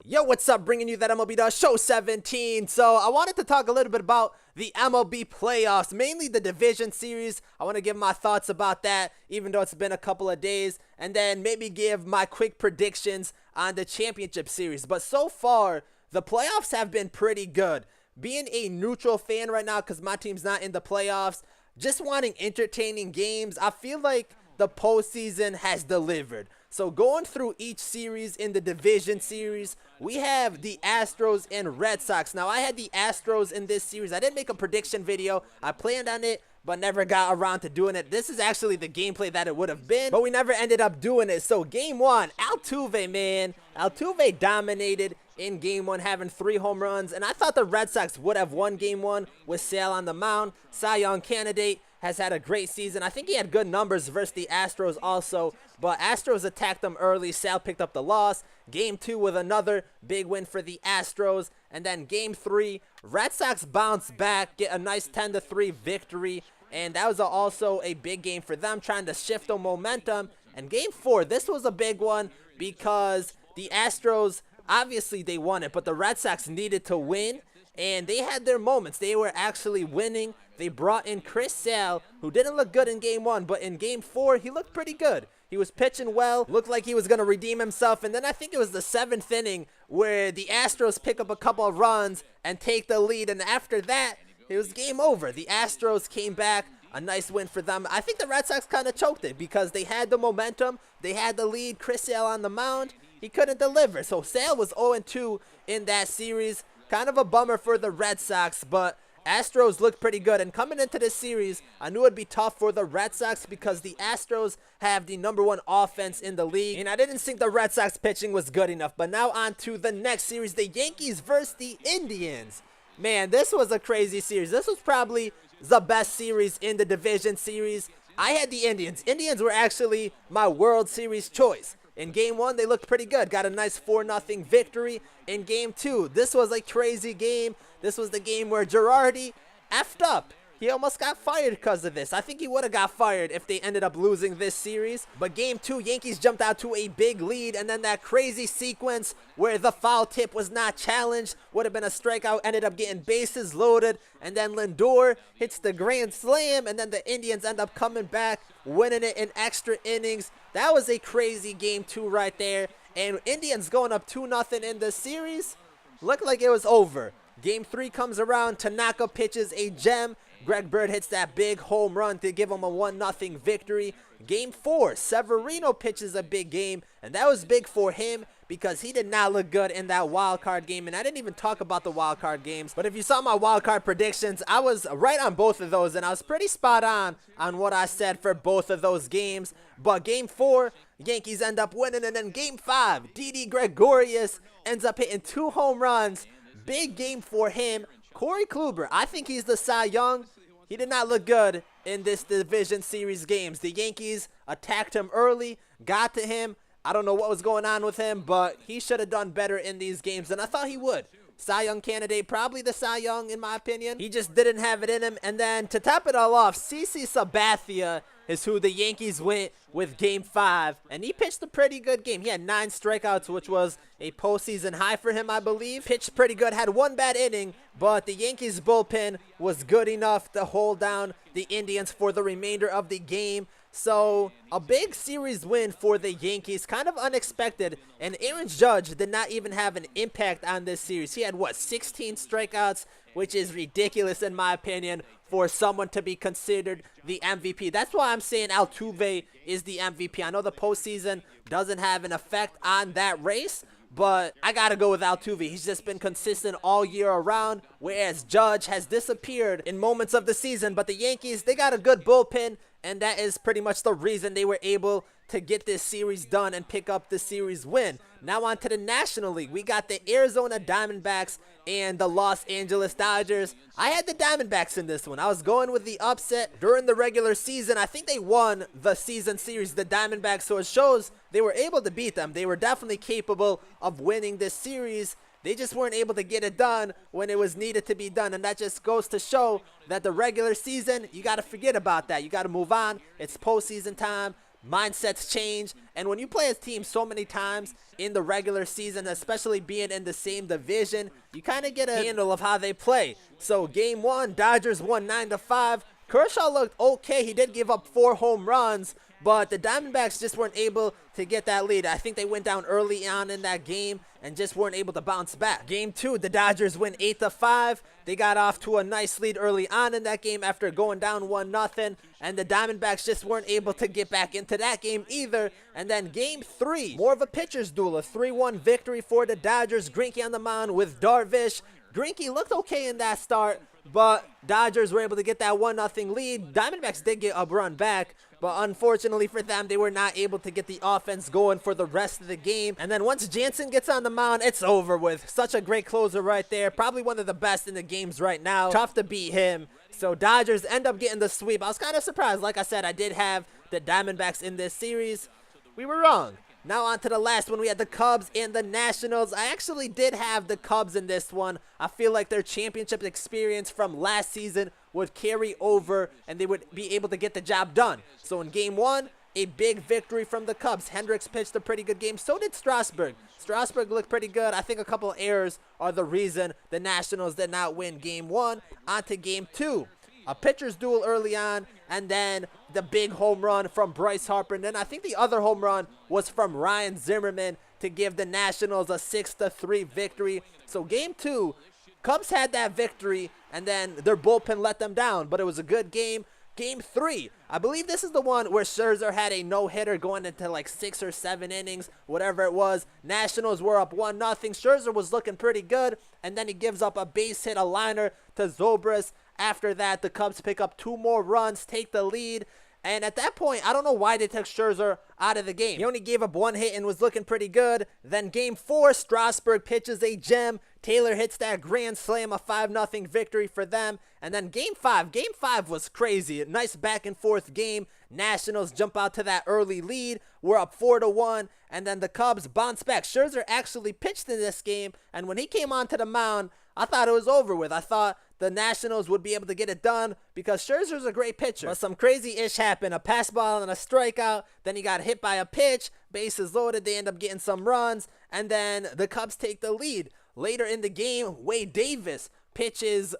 Yo, what's up? Bringing you that MLB Show 17. So I wanted to talk a little bit about the MLB playoffs, mainly the division series. I want to give my thoughts about that, even though it's been a couple of days, and then maybe give my quick predictions on the championship series. But so far, the playoffs have been pretty good. Being a neutral fan right now, because my team's not in the playoffs, just wanting entertaining games, I feel like the postseason has delivered. So going through each series in the division series, we have the Astros and Red Sox. Now, I had the Astros in this series. I didn't make a prediction video. I planned on it, but never got around to doing it. This is actually the gameplay that it would have been, but we never ended up doing it. So game one, Altuve, man. Altuve dominated in game one, having 3 home runs, and I thought the Red Sox would have won game one with Sale on the mound. Cy Young candidate, has had a great season. I think he had good numbers versus the Astros also, but Astros attacked them early. Sal picked up the loss. Game 2 with another big win for the Astros. And then game 3, Red Sox bounce back, get a nice 10-3 victory. And that was also a big game for them, trying to shift the momentum. And game 4, this was a big one because the Astros, obviously they won it, but the Red Sox needed to win. And they had their moments. They were actually winning. They brought in Chris Sale, who didn't look good in game 1, but in game 4, he looked pretty good. He was pitching well, looked like he was going to redeem himself, and then I think it was the 7th inning where the Astros pick up a couple of runs and take the lead, and after that, it was game over. The Astros came back, a nice win for them. I think the Red Sox kind of choked it because they had the momentum, they had the lead. Chris Sale on the mound, he couldn't deliver, so Sale was 0-2 in that series. Kind of a bummer for the Red Sox, but Astros looked pretty good. And coming into this series, I knew it'd be tough for the Red Sox because the Astros have the #1 offense in the league. And I didn't think the Red Sox pitching was good enough. But now on to the next series, the Yankees versus the Indians. Man, this was a crazy series. This was probably the best series in the division series. I had the Indians. Indians were actually my World Series choice. In game 1, they looked pretty good. Got a nice 4-0 victory. In game 2, this was a crazy game. This was the game where Girardi effed up. He almost got fired because of this. I think he would have got fired if they ended up losing this series. But game 2, Yankees jumped out to a big lead. And then that crazy sequence where the foul tip was not challenged. Would have been a strikeout. Ended up getting bases loaded. And then Lindor hits the grand slam. And then the Indians end up coming back, winning it in extra innings. That was a crazy game 2 right there. And Indians going up 2-0 in the series. Looked like it was over. Game 3 comes around. Tanaka pitches a gem. Greg Bird hits that big home run to give him a 1-0 victory. Game 4, Severino pitches a big game, and that was big for him because he did not look good in that wild card game. And I didn't even talk about the wild card games, but if you saw my wild card predictions, I was right on both of those, and I was pretty spot on what I said for both of those games. But game 4, Yankees end up winning, and then game 5, Didi Gregorius ends up hitting 2 home runs. Big game for him. Corey Kluber, I think he's the Cy Young. He did not look good in this division series games. The Yankees attacked him early, got to him. I don't know what was going on with him, but he should have done better in these games, and I thought he would. Cy Young candidate, probably the Cy Young in my opinion. He just didn't have it in him. And then to top it all off, CC Sabathia is who the Yankees went with game 5, and he pitched a pretty good game. He had 9 strikeouts, which was a postseason high for him, I believe. Pitched pretty good, had 1 bad inning, but the Yankees bullpen was good enough to hold down the Indians for the remainder of the game. So a big series win for the Yankees, kind of unexpected, and Aaron Judge did not even have an impact on this series. He had, 16 strikeouts, which is ridiculous in my opinion for someone to be considered the MVP. That's why I'm saying Altuve is the MVP. I know the postseason doesn't have an effect on that race, but I got to go with Altuve. He's just been consistent all year around, whereas Judge has disappeared in moments of the season. But the Yankees, they got a good bullpen, and that is pretty much the reason they were able to get this series done and pick up the series win. Now on to the National League. We got the Arizona Diamondbacks and the Los Angeles Dodgers. I had the Diamondbacks in this one. I was going with the upset during the regular season. I think they won the season series, the Diamondbacks, so it shows they were able to beat them. They were definitely capable of winning this series. They just weren't able to get it done when it was needed to be done, and that just goes to show that the regular season, you got to forget about that. You got to move on. It's postseason time. mindsets change, and when you play a team so many times in the regular season, especially being in the same division, you kind of get a handle of how they play. So game 1, Dodgers won 9-5. Kershaw looked okay. He did give up 4 home runs, but the Diamondbacks just weren't able to get that lead. I think they went down early on in that game and just weren't able to bounce back. Game 2, the Dodgers win 8-5. They got off to a nice lead early on in that game after going down 1-0, and the Diamondbacks just weren't able to get back into that game either. And then game 3, more of a pitcher's duel, a 3-1 victory for the Dodgers. Greinke on the mound with Darvish. Greinke looked okay in that start, but Dodgers were able to get that 1-0 lead. Diamondbacks did get a run back, but unfortunately for them, they were not able to get the offense going for the rest of the game. And then once Jansen gets on the mound, it's over with. Such a great closer right there. Probably one of the best in the games right now. Tough to beat him. So Dodgers end up getting the sweep. I was kind of surprised. Like I said, I did have the Diamondbacks in this series. We were wrong. Now on to the last one. We had the Cubs and the Nationals. I actually did have the Cubs in this one. I feel like their championship experience from last season would carry over and they would be able to get the job done. So in game 1, a big victory from the Cubs. Hendricks pitched a pretty good game. So did Strasburg. Strasburg looked pretty good. I think a couple of errors are the reason the Nationals did not win game 1. On to game 2. A pitcher's duel early on, and then the big home run from Bryce Harper. And then I think the other home run was from Ryan Zimmerman to give the Nationals a 6-3 victory. So game 2, Cubs had that victory, and then their bullpen let them down, but it was a good game. Game 3, I believe this is the one where Scherzer had a no-hitter going into like 6 or 7 innings, whatever it was. Nationals were up 1-0. Scherzer was looking pretty good, and then he gives up a base hit, a liner to Zobrist. After that, the Cubs pick up 2 more runs, take the lead. And at that point, I don't know why they took Scherzer out of the game. He only gave up 1 hit and was looking pretty good. Then game 4, Strasburg pitches a gem. Taylor hits that grand slam, a 5-0 victory for them. And then game 5 was crazy. A nice back and forth game. Nationals jump out to that early lead. We're up 4-1. And then the Cubs bounce back. Scherzer actually pitched in this game. And when he came onto the mound, I thought it was over with. I thought the Nationals would be able to get it done because Scherzer's a great pitcher. But some crazy-ish happened. A pass ball and a strikeout. Then he got hit by a pitch. Bases loaded. They end up getting some runs. And then the Cubs take the lead. Later in the game, Wade Davis pitches,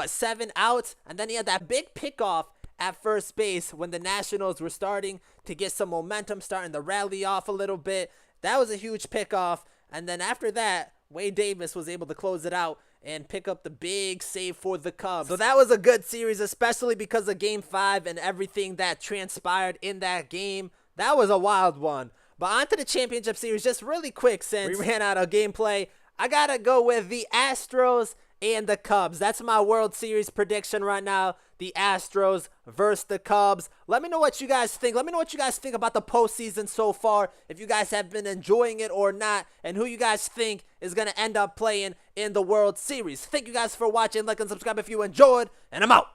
7 outs? And then he had that big pickoff at first base when the Nationals were starting to get some momentum, starting to rally off a little bit. That was a huge pickoff. And then after that, Wade Davis was able to close it out and pick up the big save for the Cubs. So that was a good series, especially because of Game 5 and everything that transpired in that game. That was a wild one. But on to the championship series, just really quick since we ran out of gameplay. I gotta go with the Astros and the Cubs. That's my World Series prediction right now. The Astros versus the Cubs. Let me know what you guys think. Let me know what you guys think about the postseason so far. If you guys have been enjoying it or not. And who you guys think is going to end up playing in the World Series. Thank you guys for watching. Like and subscribe if you enjoyed. And I'm out.